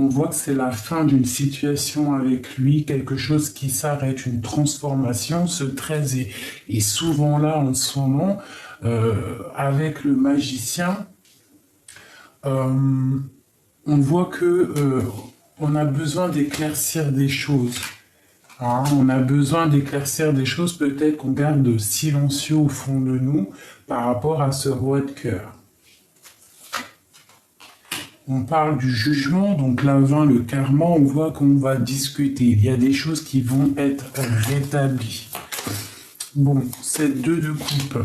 On voit que c'est la fin d'une situation avec lui, quelque chose qui s'arrête, une transformation. Ce 13 est souvent là en ce moment. Avec le magicien, euh, on voit que on a besoin d'éclaircir des choses. Hein, on a besoin d'éclaircir des choses, peut-être qu'on garde silencieux au fond de nous par rapport à ce roi de cœur. On parle du jugement, donc là, le karma, on voit qu'on va discuter. Il y a des choses qui vont être rétablies. Bon, c'est 2 de coupe.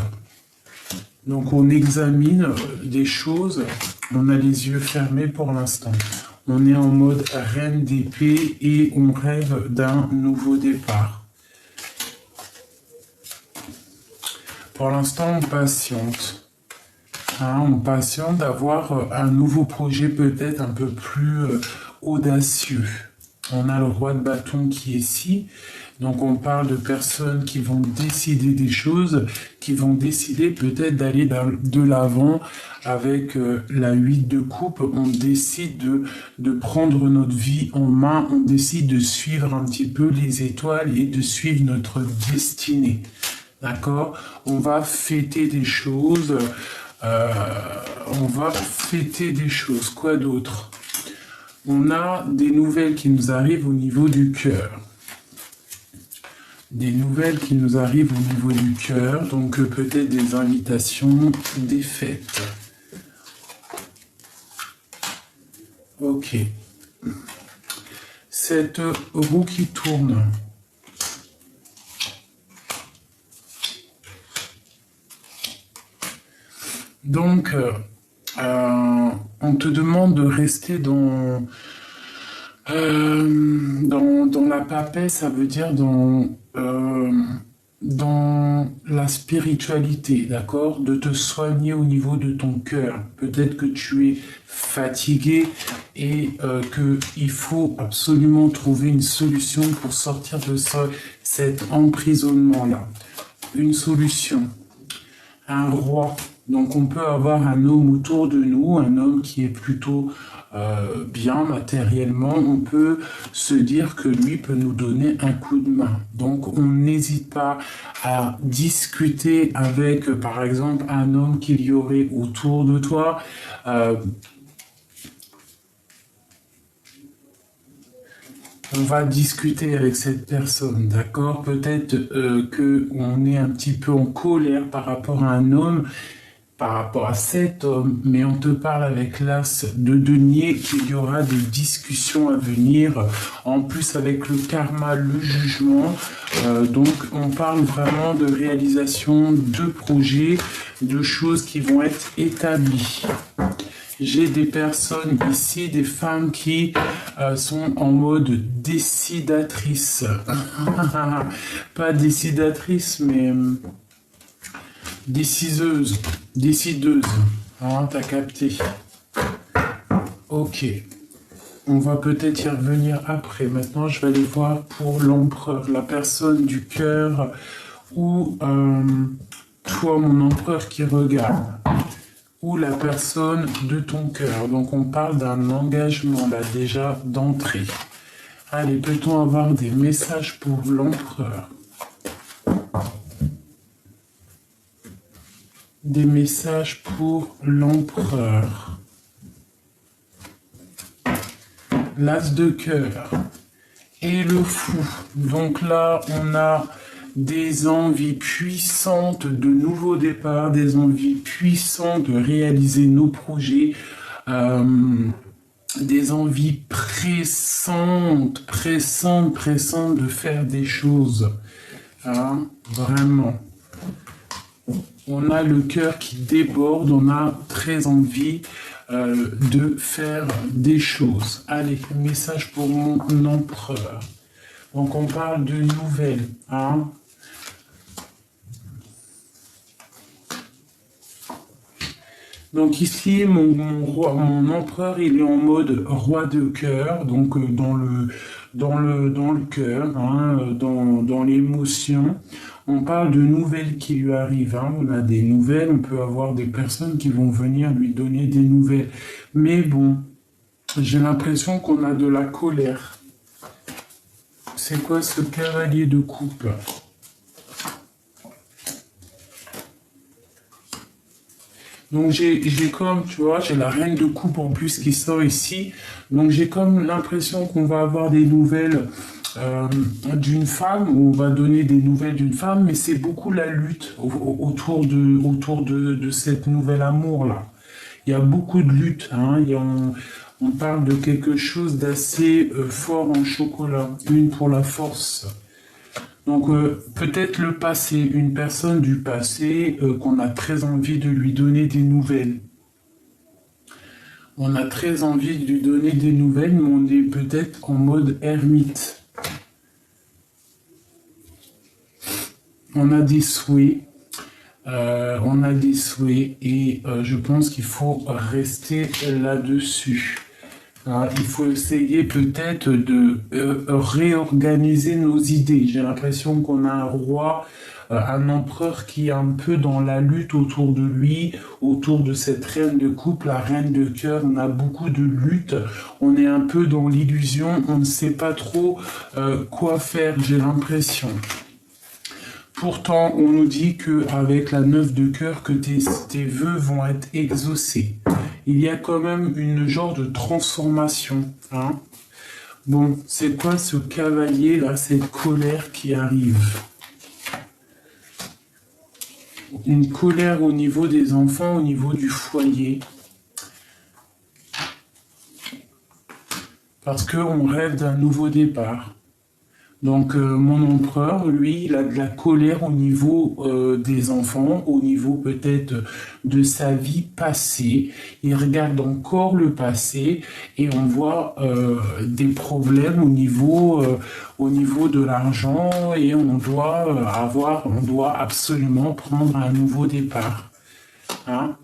Donc on examine des choses, on a les yeux fermés pour l'instant. On est en mode reine d'épée et on rêve d'un nouveau départ. Pour l'instant, on patiente. On patiente d'avoir un nouveau projet peut-être un peu plus audacieux. On a le roi de bâton qui est ici. Donc on parle de personnes qui vont décider des choses, qui vont décider peut-être d'aller de l'avant avec la 8 de coupe. On décide de prendre notre vie en main, on décide de suivre un petit peu les étoiles et de suivre notre destinée. D'accord ? On va fêter des choses. Quoi d'autre ? On a des nouvelles qui nous arrivent au niveau du cœur. Des nouvelles qui nous arrivent au niveau du cœur, donc peut-être des invitations, des fêtes. Ok. Cette roue qui tourne. Donc, on te demande de rester dans la paix, ça veut dire dans la spiritualité, d'accord? De te soigner au niveau de ton cœur. Peut-être que tu es fatigué et qu'il faut absolument trouver une solution pour sortir de cet emprisonnement-là. Une solution. Un roi. Donc on peut avoir un homme autour de nous, un homme qui est plutôt bien matériellement. On peut se dire que lui peut nous donner un coup de main. Donc on n'hésite pas à discuter avec, par exemple, un homme qu'il y aurait autour de toi. On va discuter avec cette personne, d'accord? Peut-être qu'on est un petit peu en colère par rapport à un homme, par rapport à cet homme, mais on te parle avec l'as de denier qu'il y aura des discussions à venir, en plus avec le karma, le jugement, donc on parle vraiment de réalisation de projets, de choses qui vont être établies. J'ai des personnes ici, des femmes qui sont en mode décidatrice. Pas décidatrice, mais décideuse. Hein, t'as capté. Ok. On va peut-être y revenir après. Maintenant, je vais aller voir pour l'empereur, la personne du cœur, ou toi, mon empereur qui regarde. Ou la personne de ton cœur. Donc on parle d'un engagement là déjà d'entrée. Allez, peut-on avoir des messages pour l'empereur? Des messages pour l'empereur. L'as de cœur. Et le fou. Donc là, on a des envies puissantes de nouveaux départs, des envies puissantes de réaliser nos projets, des envies pressantes de faire des choses. Hein, vraiment. On a le cœur qui déborde, on a très envie de faire des choses. Allez, message pour mon empereur. Donc on parle de nouvelles. Hein. Donc ici, mon empereur, il est en mode roi de cœur, donc dans le cœur, hein, dans l'émotion. On parle de nouvelles qui lui arrivent. Hein. On a des nouvelles, on peut avoir des personnes qui vont venir lui donner des nouvelles. Mais bon, J'ai l'impression qu'on a de la colère. C'est quoi ce cavalier de coupe? Donc j'ai comme, tu vois, j'ai la reine de coupe en plus qui sort ici. Donc j'ai comme l'impression qu'on va avoir des nouvelles d'une femme, ou on va donner des nouvelles d'une femme, mais c'est beaucoup la lutte autour de cette nouvel amour-là. Il y a beaucoup de lutte, hein. On parle de quelque chose d'assez fort en chocolat, une pour la force. Donc peut-être le passé, une personne du passé qu'on a très envie de lui donner des nouvelles. On a très envie de lui donner des nouvelles, mais on est peut-être en mode ermite. On a des souhaits. Et je pense qu'il faut rester là-dessus. Il faut essayer peut-être de réorganiser nos idées. J'ai l'impression qu'on a un roi, un empereur qui est un peu dans la lutte autour de lui, autour de cette reine de coupe, la reine de cœur. On a beaucoup de lutte. On est un peu dans l'illusion. On ne sait pas trop quoi faire, j'ai l'impression. Pourtant, on nous dit qu'avec la 9 de cœur, que tes vœux vont être exaucés. Il y a quand même une genre de transformation. Hein. Bon, c'est quoi ce cavalier là, cette colère qui arrive? Une colère au niveau des enfants, au niveau du foyer. Parce qu'on rêve d'un nouveau départ. Donc mon empereur, lui, il a de la colère au niveau des enfants, au niveau peut-être de sa vie passée. Il regarde encore le passé et on voit des problèmes au niveau de l'argent et on doit absolument prendre un nouveau départ. Hein?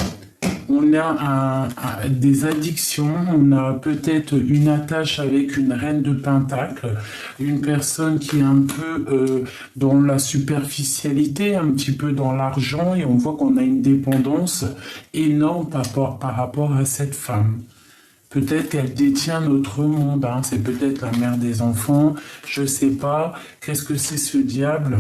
On a des addictions, on a peut-être une attache avec une reine de pentacle, une personne qui est un peu dans la superficialité, un petit peu dans l'argent, et on voit qu'on a une dépendance énorme par rapport à cette femme. Peut-être qu'elle détient notre monde, hein. C'est peut-être la mère des enfants, je sais pas. Qu'est-ce que c'est ce diable?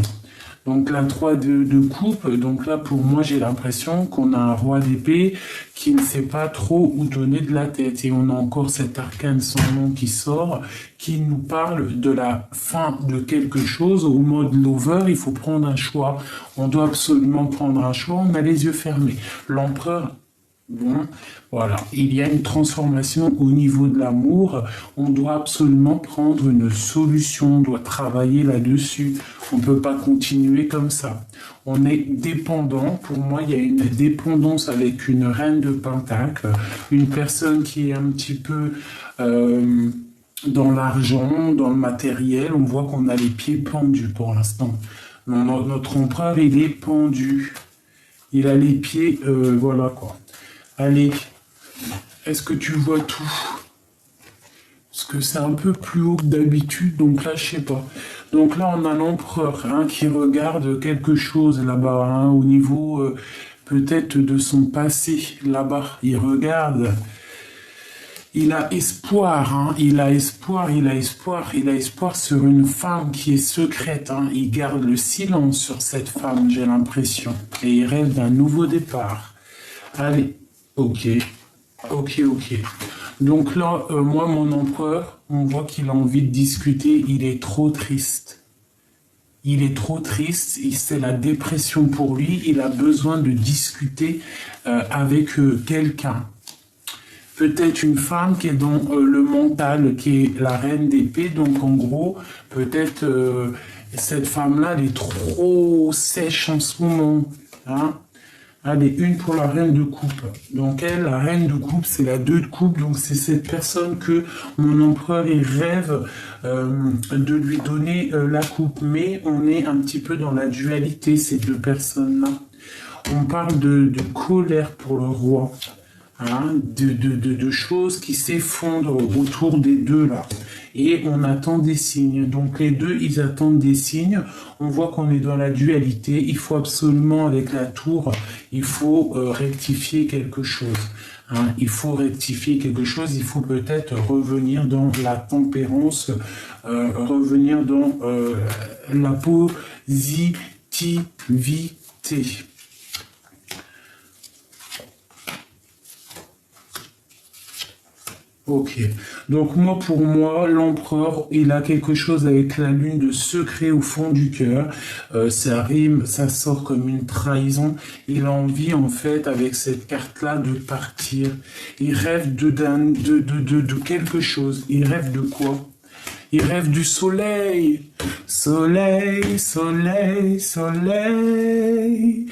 Donc la 3 de coupe, donc là pour moi j'ai l'impression qu'on a un roi d'épée qui ne sait pas trop où donner de la tête. Et on a encore cet arcane sans nom qui sort, qui nous parle de la fin de quelque chose. Au mode lover, il faut prendre un choix. On doit absolument prendre un choix, on a les yeux fermés. L'empereur... Bon, voilà, il y a une transformation au niveau de l'amour. On doit absolument prendre une solution, on doit travailler là-dessus. On ne peut pas continuer comme ça. On est dépendant. Pour moi, il y a une dépendance avec une reine de pentacle, une personne qui est un petit peu dans l'argent, dans le matériel. On voit qu'on a les pieds pendus pour l'instant. Notre empereur, il est pendu. Il a les pieds, voilà quoi. Allez, est-ce que tu vois tout? Parce que c'est un peu plus haut que d'habitude, donc là, je sais pas. Donc là, on a l'empereur qui regarde quelque chose là-bas, hein, au niveau peut-être de son passé, là-bas. Il regarde. Il a espoir, hein, il a espoir sur une femme qui est secrète. Hein. Il garde le silence sur cette femme, j'ai l'impression. Et il rêve d'un nouveau départ. Allez. Ok. Donc là, moi, mon empereur, on voit qu'il a envie de discuter. Il est trop triste. C'est la dépression pour lui. Il a besoin de discuter avec quelqu'un. Peut-être une femme qui est dans le mental, qui est la reine d'épée. Donc en gros, peut-être cette femme-là, elle est trop sèche en ce moment. Hein. Allez, une pour la reine de coupe. Donc elle, la reine de coupe, c'est la 2 de coupe. Donc c'est cette personne que mon empereur il rêve de lui donner la coupe. Mais on est un petit peu dans la dualité, ces deux personnes-là. On parle de colère pour le roi. Hein, de choses qui s'effondrent autour des deux là. Et on attend des signes. Donc les deux, ils attendent des signes. On voit qu'on est dans la dualité. Il faut absolument, avec la tour, il faut rectifier quelque chose. Hein, il faut rectifier quelque chose, il faut peut-être revenir dans la tempérance, revenir dans la positivité. Ok. Donc moi, pour moi, l'empereur, il a quelque chose avec la lune de secret au fond du cœur. Ça rime, ça sort comme une trahison. Il a envie, en fait, avec cette carte-là, de partir. Il rêve de quelque chose. Il rêve de quoi? Il rêve du soleil. Soleil, soleil, soleil.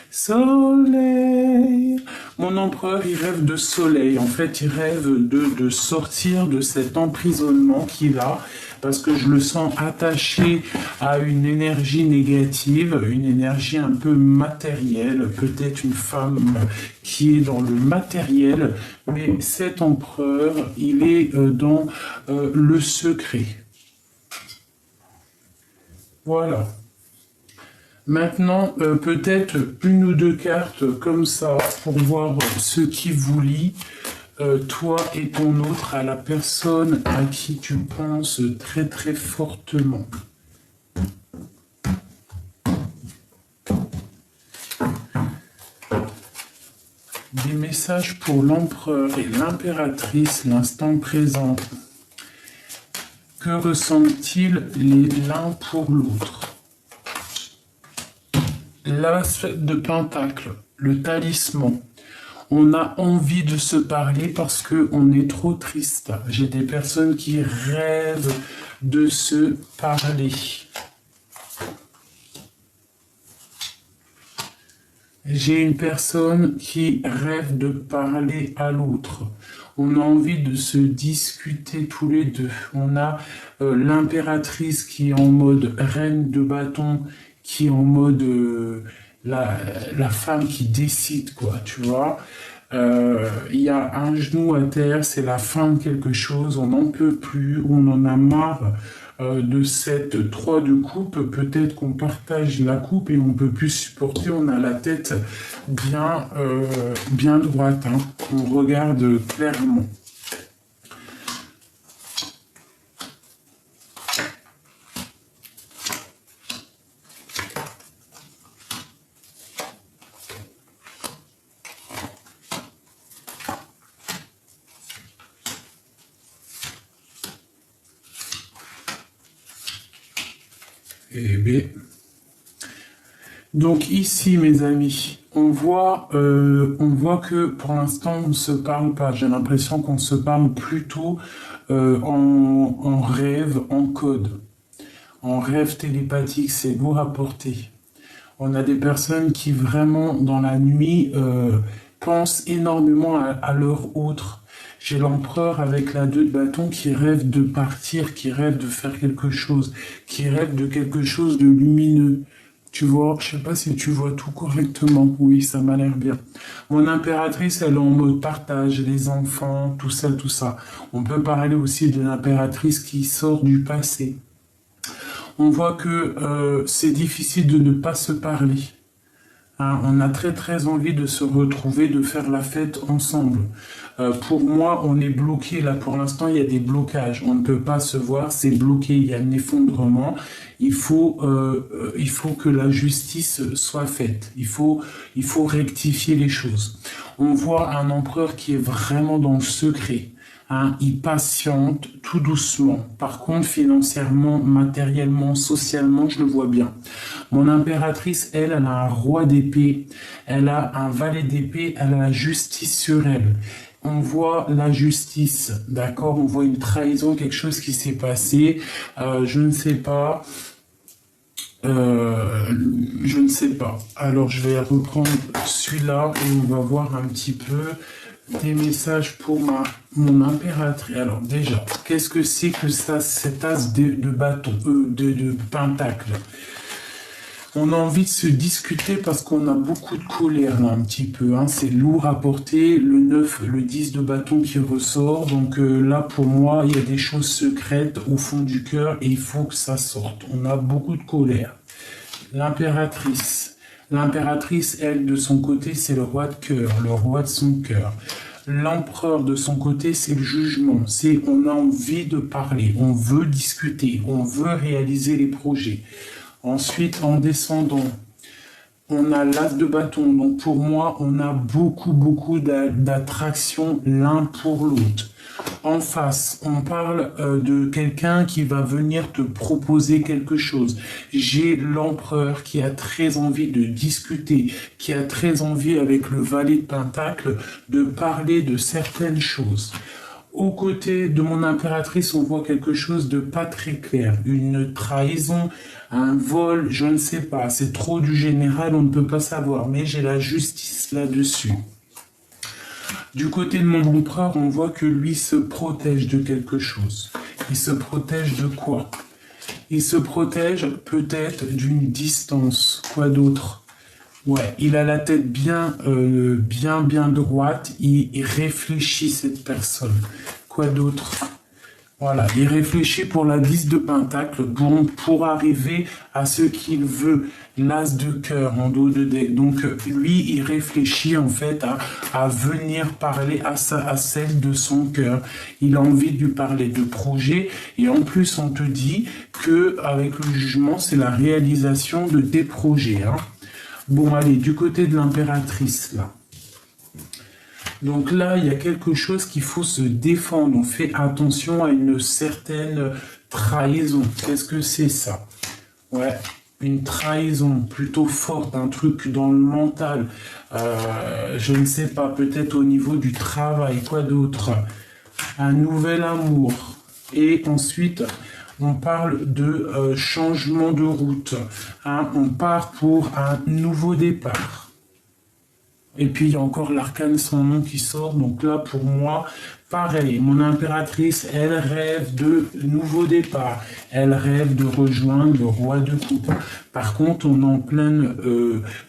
Soleil. Mon empereur, il rêve de soleil. En fait, il rêve de sortir de cet emprisonnement qu'il a, parce que je le sens attaché à une énergie négative, une énergie un peu matérielle, peut-être une femme qui est dans le matériel, mais cet empereur, il est dans le secret. Voilà. Maintenant, peut-être une ou deux cartes comme ça pour voir ce qui vous lie, toi et ton autre, à la personne à qui tu penses très très fortement. Des messages pour l'empereur et l'impératrice, l'instant présent. Que ressentent-ils l'un pour l'autre? L'as de Pentacle, le talisman. On a envie de se parler parce qu'on est trop triste. J'ai des personnes qui rêvent de se parler. J'ai une personne qui rêve de parler à l'autre. On a envie de se discuter tous les deux. On a l'impératrice qui est en mode reine de bâton, qui est en mode la femme qui décide, quoi, tu vois. Il y a un genou à terre, c'est la fin de quelque chose, on n'en peut plus, on en a marre de cette 3 de coupe. Peut-être qu'on partage la coupe et on peut plus supporter, on a la tête bien droite, hein. On regarde clairement. Eh bien. Donc ici, mes amis, on voit que pour l'instant, on ne se parle pas. J'ai l'impression qu'on se parle plutôt en rêve, en code. En rêve télépathique, c'est vous rapporter. On a des personnes qui vraiment, dans la nuit, pensent énormément à leur autre. J'ai l'empereur avec la 2 de bâton qui rêve de partir, qui rêve de faire quelque chose, qui rêve de quelque chose de lumineux. Tu vois, je sais pas si tu vois tout correctement. Oui, ça m'a l'air bien. Mon impératrice, elle est en mode partage, les enfants, tout ça, tout ça. On peut parler aussi de l'impératrice qui sort du passé. On voit que c'est difficile de ne pas se parler. Hein, on a très très envie de se retrouver, de faire la fête ensemble. Pour moi, on est bloqué là. Pour l'instant, il y a des blocages. On ne peut pas se voir, c'est bloqué. Il y a un effondrement. Il faut que la justice soit faite. Il faut rectifier les choses. On voit un empereur qui est vraiment dans le secret. Hein, il patiente tout doucement. Par contre, financièrement, matériellement, socialement, je le vois bien. Mon impératrice, elle a un roi d'épée, elle a un valet d'épée, elle a la justice sur elle. On voit la justice, d'accord? On voit une trahison, quelque chose qui s'est passé. Je ne sais pas. Je ne sais pas. Alors, je vais reprendre celui-là et on va voir un petit peu des messages pour mon impératrice. Alors déjà, qu'est-ce que c'est que ça, cet as de bâton, de pentacle? On a envie de se discuter parce qu'on a beaucoup de colère là un petit peu. Hein. C'est lourd à porter, le 9, le 10 de bâton qui ressort. Donc là, pour moi, il y a des choses secrètes au fond du cœur et il faut que ça sorte. On a beaucoup de colère. L'impératrice. L'impératrice, elle, de son côté, c'est le roi de cœur, le roi de son cœur. L'empereur, de son côté, c'est le jugement. C'est on a envie de parler, on veut discuter, on veut réaliser les projets. Ensuite, en descendant, on a l'as de bâton. Donc pour moi, on a beaucoup d'attraction l'un pour l'autre. En face, on parle de quelqu'un qui va venir te proposer quelque chose. J'ai l'empereur qui a très envie de discuter, qui a très envie avec le valet de Pentacle de parler de certaines choses. Aux côtés de mon impératrice, on voit quelque chose de pas très clair. Une trahison, un vol, je ne sais pas. C'est trop du général, on ne peut pas savoir. Mais j'ai la justice là-dessus. Du côté de mon empereur, on voit que lui se protège de quelque chose. Il se protège de quoi? Il se protège peut-être d'une distance. Quoi d'autre? Ouais, il a la tête bien droite. Il réfléchit, cette personne. Quoi d'autre? Voilà, il réfléchit pour la 10 de Pentacle pour arriver à ce qu'il veut, l'as de cœur en dos de deck. Donc lui, il réfléchit en fait à venir parler à celle de son cœur. Il a envie de lui parler de projet et en plus on te dit que avec le jugement, c'est la réalisation de tes projets. Hein. Bon, allez, du côté de l'impératrice là. Donc là, il y a quelque chose qu'il faut se défendre. On fait attention à une certaine trahison. Qu'est-ce que c'est ça? Ouais, une trahison plutôt forte, un truc dans le mental. Je ne sais pas, peut-être au niveau du travail, quoi d'autre? Un nouvel amour. Et ensuite, on parle de changement de route. Hein, on part pour un nouveau départ. Et puis, il y a encore l'arcane sans nom qui sort. Donc là, pour moi, pareil. Mon impératrice, elle rêve de nouveau départ. Elle rêve de rejoindre le roi de coupe. Par contre, on est en pleine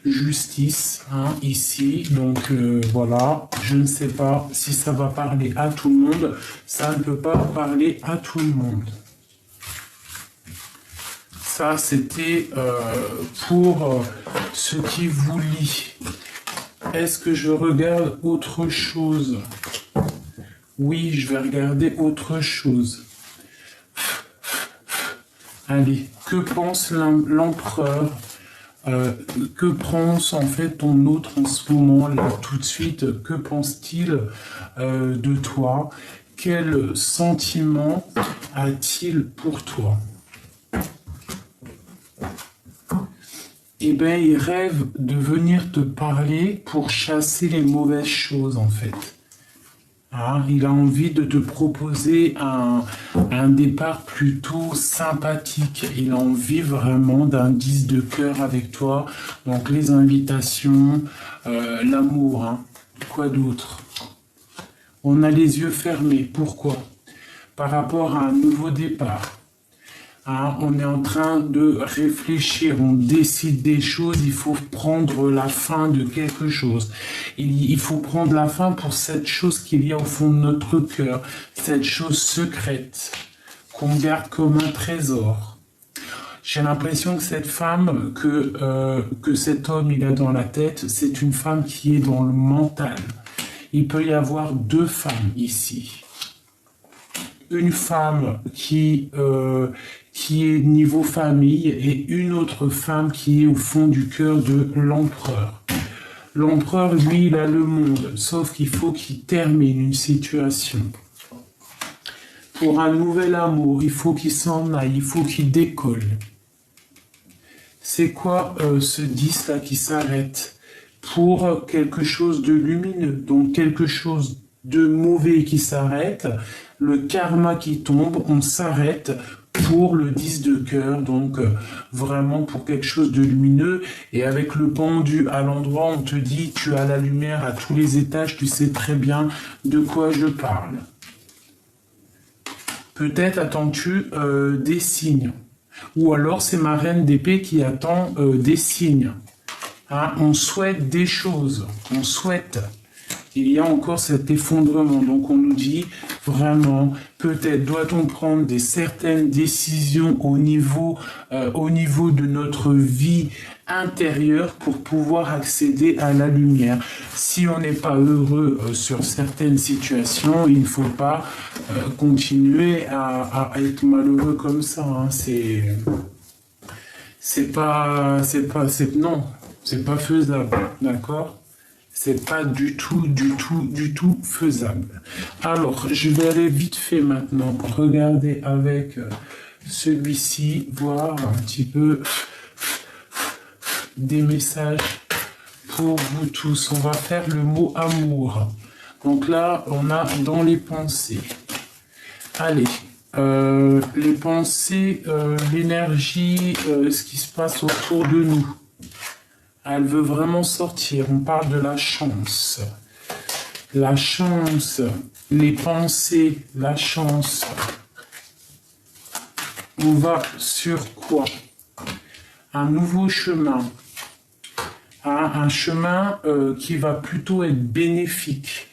justice hein, ici. Donc voilà, je ne sais pas si ça va parler à tout le monde. Ça ne peut pas parler à tout le monde. Ça, c'était pour ce qui vous lie. Est-ce que je regarde autre chose? Oui, je vais regarder autre chose. Allez, que pense l'empereur? Que pense en fait ton autre en ce moment, là, tout de suite? Que pense-t-il de toi? Quel sentiment a-t-il pour toi? Eh bien, il rêve de venir te parler pour chasser les mauvaises choses, en fait. Hein, il a envie de te proposer un départ plutôt sympathique. Il a envie vraiment d'un 10 de cœur avec toi. Donc, les invitations, l'amour, hein. Quoi d'autre? On a les yeux fermés. Pourquoi? Par rapport à un nouveau départ. Hein, on est en train de réfléchir, on décide des choses, il faut prendre la fin de quelque chose. Il faut prendre la fin pour cette chose qu'il y a au fond de notre cœur, cette chose secrète qu'on garde comme un trésor. J'ai l'impression que cette femme, que cet homme il a dans la tête, c'est une femme qui est dans le mental. Il peut y avoir deux femmes ici. Une femme qui est niveau famille et une autre femme qui est au fond du cœur de l'empereur. L'empereur, lui, il a le monde, sauf qu'il faut qu'il termine une situation. Pour un nouvel amour, il faut qu'il s'en aille, il faut qu'il décolle. C'est quoi ce 10-là qui s'arrête? Pour quelque chose de lumineux, donc quelque chose de mauvais qui s'arrête, le karma qui tombe, on s'arrête pour le 10 de cœur, donc vraiment pour quelque chose de lumineux, et avec le pendu à l'endroit, on te dit, tu as la lumière à tous les étages, tu sais très bien de quoi je parle. Peut-être attends-tu des signes, ou alors c'est ma reine d'épée qui attend des signes. Hein, on souhaite des choses, on souhaite. il y a encore cet effondrement. Donc on nous dit vraiment, peut-être doit-on prendre certaines décisions au niveau de notre vie intérieure pour pouvoir accéder à la lumière. Si on n'est pas heureux sur certaines situations, il ne faut pas continuer à être malheureux comme ça. Hein. Non, c'est pas faisable, d'accord? C'est pas du tout faisable. Alors, je vais aller vite fait maintenant regarder avec celui-ci, voir un petit peu des messages pour vous tous. On va faire le mot amour. Donc là, on a dans les pensées. Allez, les pensées, l'énergie, ce qui se passe autour de nous. Elle veut vraiment sortir. On parle de la chance. La chance, les pensées, la chance. On va sur quoi? Un nouveau chemin. Un chemin qui va plutôt être bénéfique.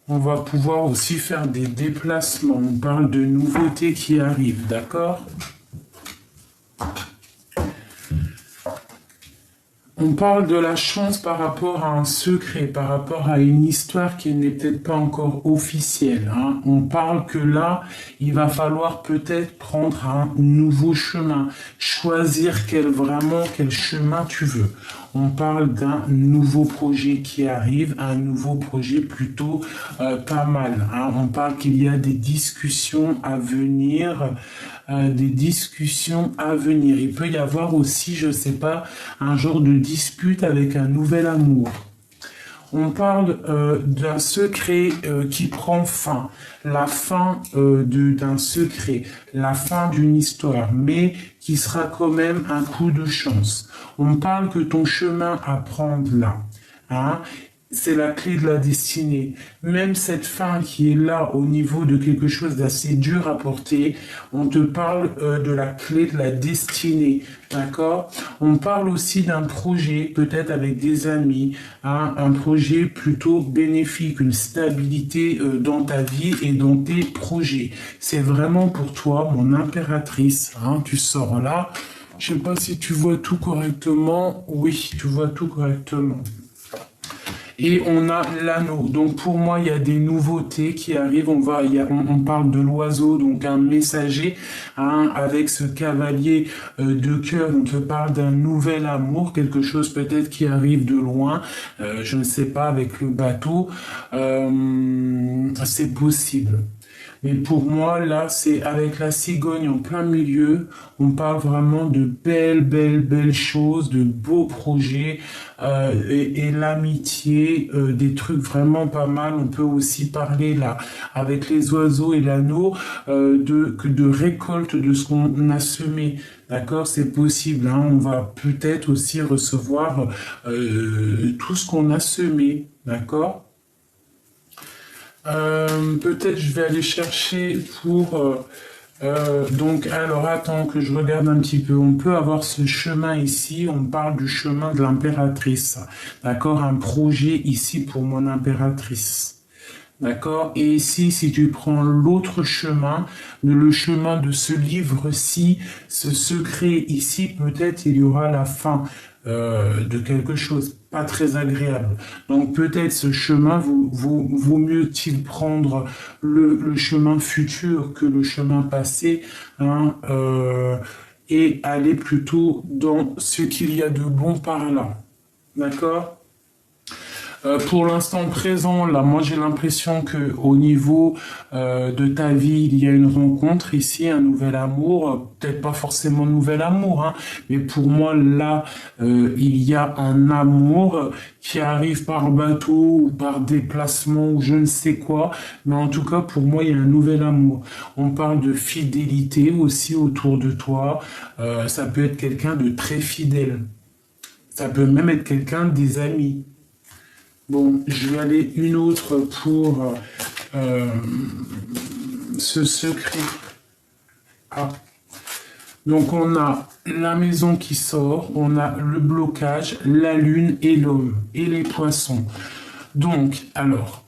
On va pouvoir aussi faire des déplacements. On parle de nouveautés qui arrivent, d'accord? On parle de la chance par rapport à un secret, par rapport à une histoire qui n'est peut-être pas encore officielle. Hein. On parle que là, il va falloir peut-être prendre un nouveau chemin, choisir quel chemin tu veux. On parle d'un nouveau projet qui arrive, un nouveau projet plutôt pas mal. Hein. On parle qu'il y a des discussions à venir, Il peut y avoir aussi, je sais pas, un genre de dispute avec un nouvel amour. On parle d'un secret qui prend fin, la fin d'un secret, la fin d'une histoire, mais qui sera quand même un coup de chance. On parle que ton chemin à prendre là, hein, c'est la clé de la destinée. Même cette fin qui est là au niveau de quelque chose d'assez dur à porter, on te parle de la clé de la destinée, d'accord? On parle aussi d'un projet, peut-être avec des amis, hein, un projet plutôt bénéfique, une stabilité dans ta vie et dans tes projets. C'est vraiment pour toi, mon impératrice, hein, tu sors là. Je sais pas si tu vois tout correctement. Oui, tu vois tout correctement. Et on a l'anneau. Donc pour moi, il y a des nouveautés qui arrivent. On parle de l'oiseau, donc un messager, hein, avec ce cavalier de cœur. On te parle d'un nouvel amour, quelque chose peut-être qui arrive de loin. Je ne sais pas, avec le bateau. C'est possible. Mais pour moi, là, c'est avec la cigogne en plein milieu. On parle vraiment de belles choses, de beaux projets et l'amitié, des trucs vraiment pas mal. On peut aussi parler là, avec les oiseaux et l'anneau, de récolte de ce qu'on a semé. D'accord, c'est possible. Hein. On va peut-être aussi recevoir tout ce qu'on a semé. D'accord? Peut-être je vais aller chercher pour... donc, alors attends que je regarde un petit peu. On peut avoir ce chemin ici. On parle du chemin de l'impératrice. D'accord? Un projet ici pour mon impératrice. D'accord? Et ici, si tu prends l'autre chemin, le chemin de ce livre-ci, ce secret ici, peut-être il y aura la fin de quelque chose pas très agréable. Donc peut-être ce chemin, vaut mieux-il prendre le chemin futur que le chemin passé, hein, et aller plutôt dans ce qu'il y a de bon par là. D'accord? Pour l'instant présent, là, moi j'ai l'impression que au niveau de ta vie, il y a une rencontre ici, un nouvel amour, peut-être pas forcément nouvel amour, hein, mais pour moi là, il y a un amour qui arrive par bateau ou par déplacement ou je ne sais quoi, mais en tout cas pour moi il y a un nouvel amour. On parle de fidélité aussi autour de toi, ça peut être quelqu'un de très fidèle, ça peut même être quelqu'un des amis. Bon, je vais aller une autre pour ce secret. Ah. Donc on a la maison qui sort, on a le blocage, la lune et l'homme et les poissons. Donc, alors,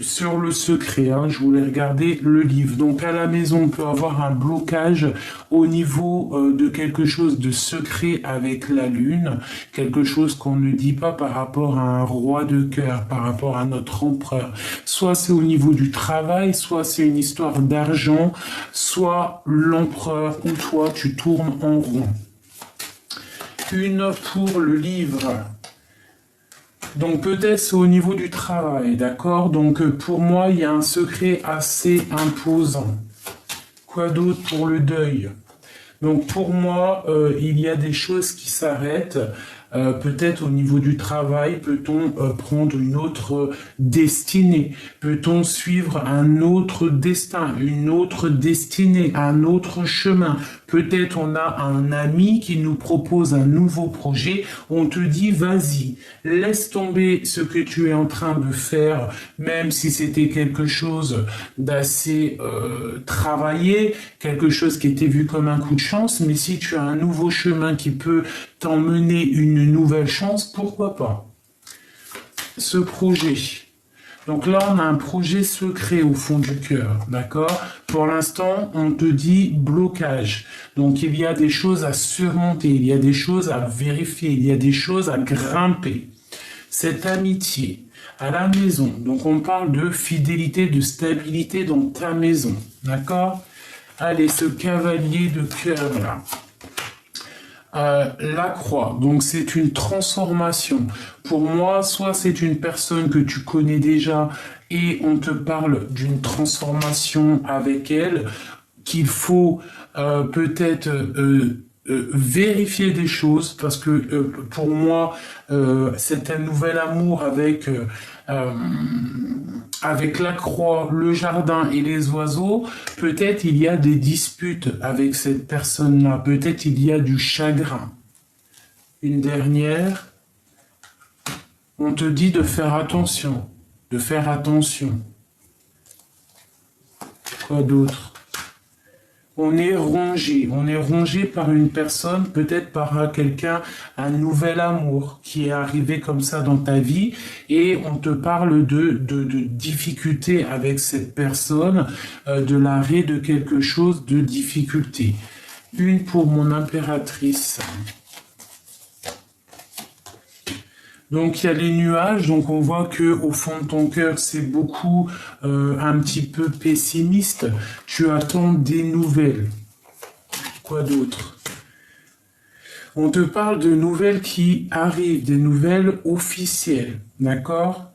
sur le secret, hein, je voulais regarder le livre. Donc, à la maison, on peut avoir un blocage au niveau de quelque chose de secret avec la lune, quelque chose qu'on ne dit pas par rapport à un roi de cœur, par rapport à notre empereur. Soit c'est au niveau du travail, soit c'est une histoire d'argent, soit l'empereur ou toi, tu tournes en rond. Une pour le livre. Donc peut-être c'est au niveau du travail, d'accord? Donc pour moi, il y a un secret assez imposant. Quoi d'autre pour le deuil? Donc pour moi, il y a des choses qui s'arrêtent. Peut-être au niveau du travail, peut-on prendre une autre destinée? Peut-on suivre un autre destin, une autre destinée, un autre chemin? Peut-être on a un ami qui nous propose un nouveau projet, on te dit vas-y, laisse tomber ce que tu es en train de faire, même si c'était quelque chose d'assez travaillé, quelque chose qui était vu comme un coup de chance, mais si tu as un nouveau chemin qui peut t'emmener une nouvelle chance, pourquoi pas? Ce projet. Donc là, on a un projet secret au fond du cœur, d'accord? Pour l'instant, on te dit blocage. Donc il y a des choses à surmonter, il y a des choses à vérifier, il y a des choses à grimper. Cette amitié à la maison, donc on parle de fidélité, de stabilité dans ta maison, d'accord? Allez, ce cavalier de cœur là. La croix, donc c'est une transformation. Pour moi, soit c'est une personne que tu connais déjà et on te parle d'une transformation avec elle, qu'il faut peut-être vérifier des choses, parce que pour moi, c'est un nouvel amour avec la croix, le jardin et les oiseaux. Peut-être il y a des disputes avec cette personne-là, peut-être il y a du chagrin. Une dernière, on te dit de faire attention, de faire attention. Quoi d'autre? On est rongé par une personne, peut-être par quelqu'un, un nouvel amour qui est arrivé comme ça dans ta vie, et on te parle de difficultés avec cette personne, de l'arrêt de quelque chose de difficulté. Une pour mon impératrice. Donc il y a les nuages, donc on voit que au fond de ton cœur c'est beaucoup un petit peu pessimiste. Tu attends des nouvelles. Quoi d'autre? On te parle de nouvelles qui arrivent, des nouvelles officielles, d'accord?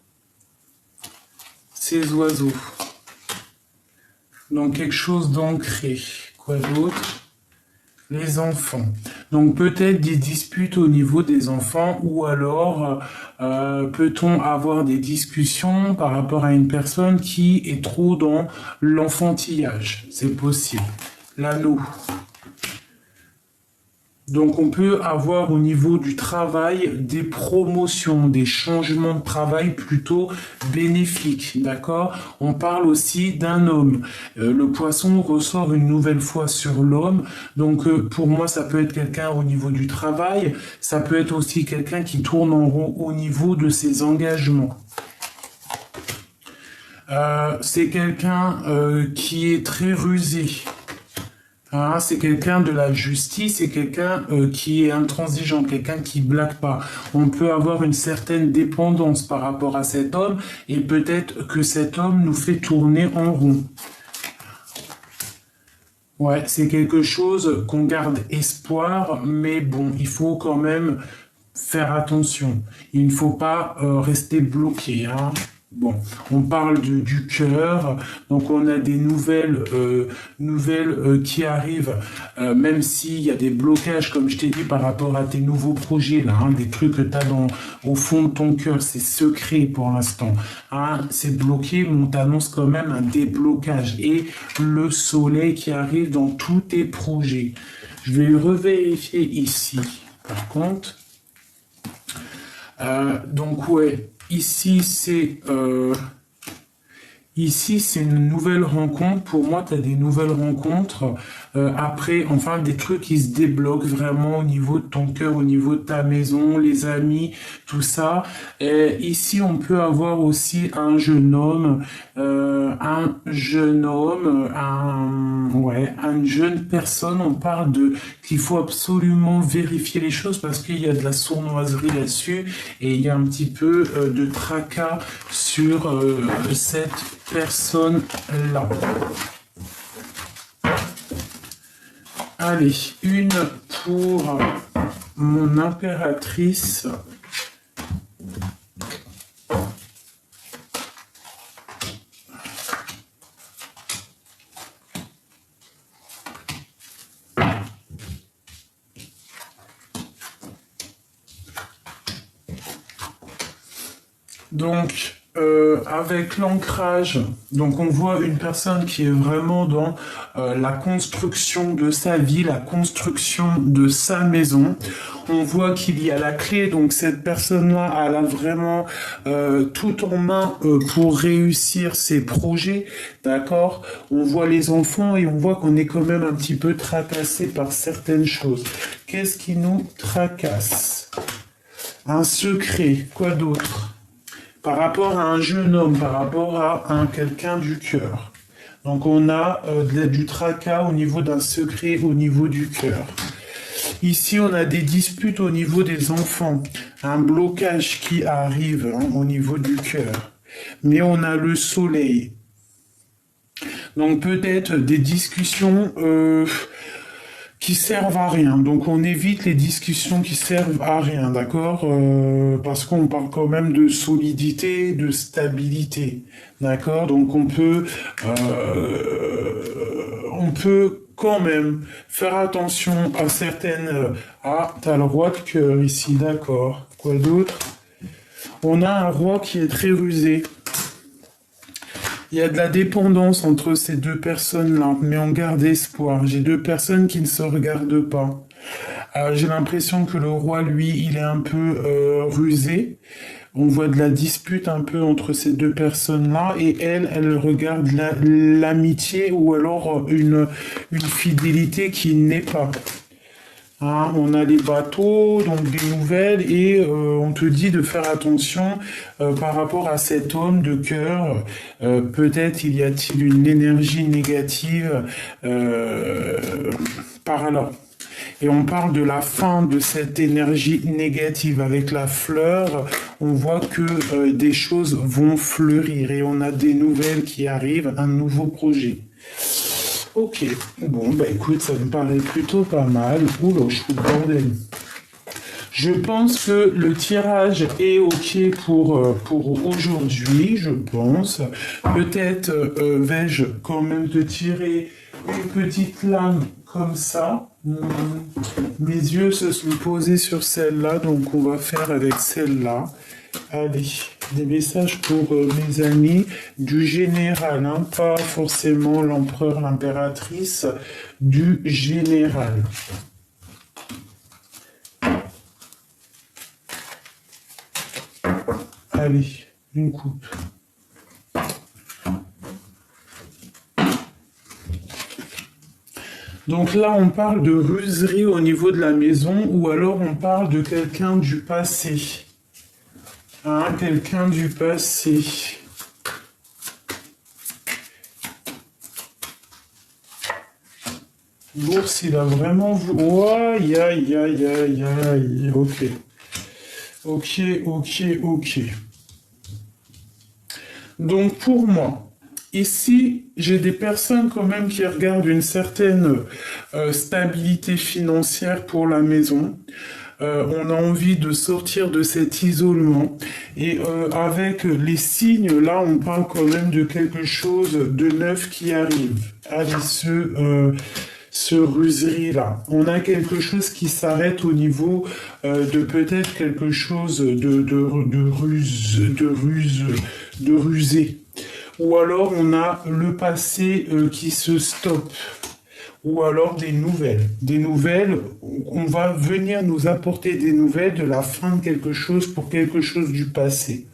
Ces oiseaux. Donc quelque chose d'ancré. Quoi d'autre? Les enfants. Donc peut-être des disputes au niveau des enfants, ou alors peut-on avoir des discussions par rapport à une personne qui est trop dans l'enfantillage. C'est possible. L'anneau. Donc on peut avoir au niveau du travail des promotions, des changements de travail plutôt bénéfiques, d'accord? On parle aussi d'un homme. Le poisson ressort une nouvelle fois sur l'homme, donc pour moi ça peut être quelqu'un au niveau du travail, ça peut être aussi quelqu'un qui tourne en rond au niveau de ses engagements. C'est quelqu'un qui est très rusé. Ah, c'est quelqu'un de la justice, c'est quelqu'un qui est intransigeant, quelqu'un qui blague pas. On peut avoir une certaine dépendance par rapport à cet homme, et peut-être que cet homme nous fait tourner en rond. Ouais, c'est quelque chose qu'on garde espoir, mais bon, il faut quand même faire attention. Il ne faut pas rester bloqué, hein. Bon, on parle du cœur, donc on a des nouvelles qui arrivent, même s'il y a des blocages, comme je t'ai dit, par rapport à tes nouveaux projets, là, hein, des trucs que tu as au fond de ton cœur, c'est secret pour l'instant, hein, c'est bloqué, mais on t'annonce quand même un déblocage, et le soleil qui arrive dans tous tes projets. Je vais revérifier ici, par contre. Donc ouais, ici, Ici, c'est une nouvelle rencontre. Pour moi, tu as des nouvelles rencontres. Après, enfin, des trucs qui se débloquent vraiment au niveau de ton cœur, au niveau de ta maison, les amis, tout ça. Et ici, on peut avoir aussi ouais, une jeune personne. On parle de qu'il faut absolument vérifier les choses parce qu'il y a de la sournoiserie là-dessus et il y a un petit peu de tracas sur cette personne-là. Allez, une pour mon impératrice. Donc, avec l'ancrage, donc on voit une personne qui est vraiment dans la construction de sa vie, la construction de sa maison. On voit qu'il y a la clé, donc cette personne-là, elle a vraiment tout en main pour réussir ses projets, d'accord? On voit les enfants et on voit qu'on est quand même un petit peu tracassé par certaines choses. Qu'est-ce qui nous tracasse? Un secret, quoi d'autre? Par rapport à un jeune homme, par rapport à quelqu'un du cœur. Donc on a du tracas au niveau d'un secret au niveau du cœur. Ici, on a des disputes au niveau des enfants, un blocage qui arrive au niveau du cœur. Mais on a le soleil. Donc peut-être des discussions qui servent à rien. Donc on évite les discussions qui servent à rien, d'accord? Parce qu'on parle quand même de solidité, de stabilité, d'accord? Donc on peut quand même faire attention à certaines... Ah, t'as le roi de cœur ici, d'accord. Quoi d'autre? On a un roi qui est très rusé. Il y a de la dépendance entre ces deux personnes-là, mais on garde espoir. J'ai deux personnes qui ne se regardent pas. J'ai l'impression que le roi, lui, il est un peu rusé. On voit de la dispute un peu entre ces deux personnes-là, et elle regarde l'amitié ou alors une fidélité qui n'est pas. Hein, on a les bateaux, donc des nouvelles, et on te dit de faire attention par rapport à cet homme de cœur. Peut-être il y a-t-il une énergie négative par là. Et on parle de la fin de cette énergie négative. Avec la fleur, on voit que des choses vont fleurir et on a des nouvelles qui arrivent, un nouveau projet. Ok, bon, bah écoute, ça me paraît plutôt pas mal. Oula, je fous le bordel. Je pense que le tirage est ok pour aujourd'hui, je pense. Peut-être vais-je quand même te tirer une petite lame comme ça. Mes yeux se sont posés sur celle-là, donc on va faire avec celle-là. Allez, des messages pour mes amis du général, hein, pas forcément l'empereur, l'impératrice, du général. Allez, une coupe. Donc là, on parle de ruserie au niveau de la maison, ou alors on parle de quelqu'un du passé. Hein, quelqu'un du passé. L'ours, il a vraiment... Oh, aïe, aïe, aïe, aïe, aïe. Ok. Ok, ok, ok. Donc pour moi, ici, j'ai des personnes quand même qui regardent une certaine stabilité financière pour la maison. On a envie de sortir de cet isolement. Et avec les signes, là, on parle quand même de quelque chose de neuf qui arrive. Allez, ce ruserie-là. On a quelque chose qui s'arrête au niveau de peut-être quelque chose de rusé. Ou alors on a le passé qui se stoppe. Ou alors des nouvelles. Des nouvelles, on va venir nous apporter des nouvelles de la fin de quelque chose pour quelque chose du passé.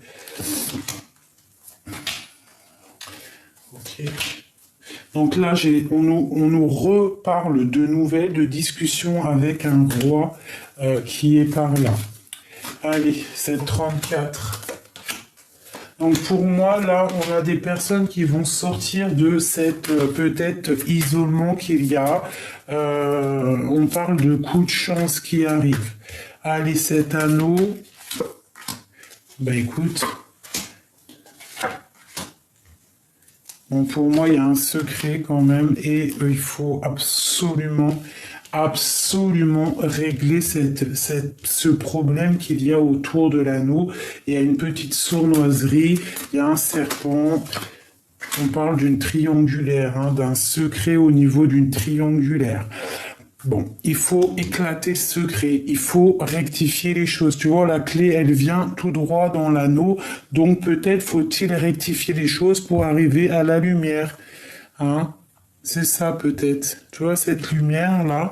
Ok. Donc là, on nous reparle de nouvelles, de discussions avec un roi qui est par là. Allez, c'est 34. Donc pour moi, là, on a des personnes qui vont sortir de cette peut-être isolement qu'il y a. On parle de coups de chance qui arrivent. Allez, cet anneau. Ben écoute. Bon, pour moi, il y a un secret quand même et il faut absolument régler ce problème qu'il y a autour de l'anneau. Il y a une petite sournoiserie, il y a un serpent. On parle d'une triangulaire, hein, d'un secret au niveau d'une triangulaire. Bon, il faut éclater ce secret, il faut rectifier les choses. Tu vois, la clé, elle vient tout droit dans l'anneau, donc peut-être faut-il rectifier les choses pour arriver à la lumière. Hein? C'est ça peut-être. Tu vois, cette lumière-là,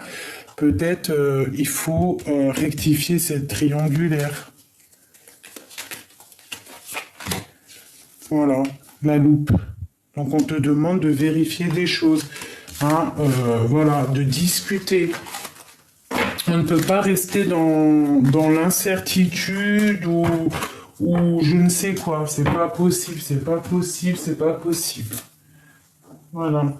peut-être il faut rectifier cette triangulaire. Voilà, la loupe. Donc on te demande de vérifier des choses. Hein, voilà, de discuter. On ne peut pas rester dans l'incertitude ou je ne sais quoi. C'est pas possible, c'est pas possible, c'est pas possible. Voilà.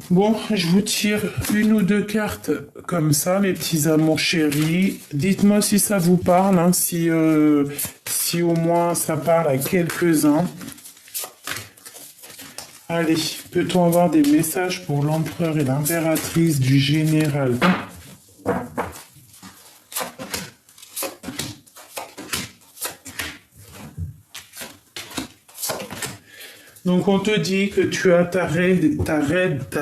Bon, je vous tire une ou deux cartes comme ça, mes petits amours chéris. Dites-moi si ça vous parle, hein, si au moins ça parle à quelques-uns. Allez, peut-on avoir des messages pour l'empereur et l'impératrice du général? Donc on te dit que tu as ta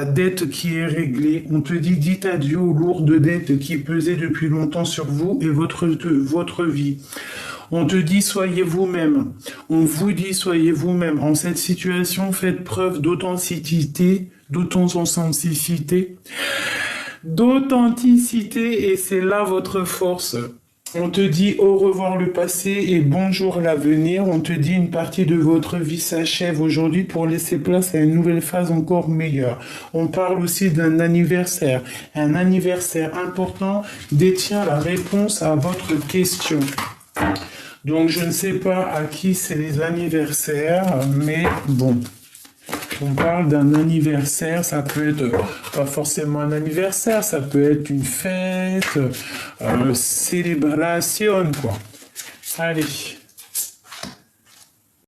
dette qui est réglée. On te dit dites adieu aux lourdes dettes qui pesaient depuis longtemps sur vous et votre vie. On te dit soyez vous-même. On vous dit soyez vous-même. En cette situation, faites preuve d'authenticité, et c'est là votre force. On te dit au revoir le passé et bonjour l'avenir. On te dit une partie de votre vie s'achève aujourd'hui pour laisser place à une nouvelle phase encore meilleure. On parle aussi d'un anniversaire. Un anniversaire important détient la réponse à votre question. Donc je ne sais pas à qui c'est les anniversaires, mais bon. On parle d'un anniversaire, ça peut être pas forcément un anniversaire, ça peut être une fête, célébration, quoi. Allez.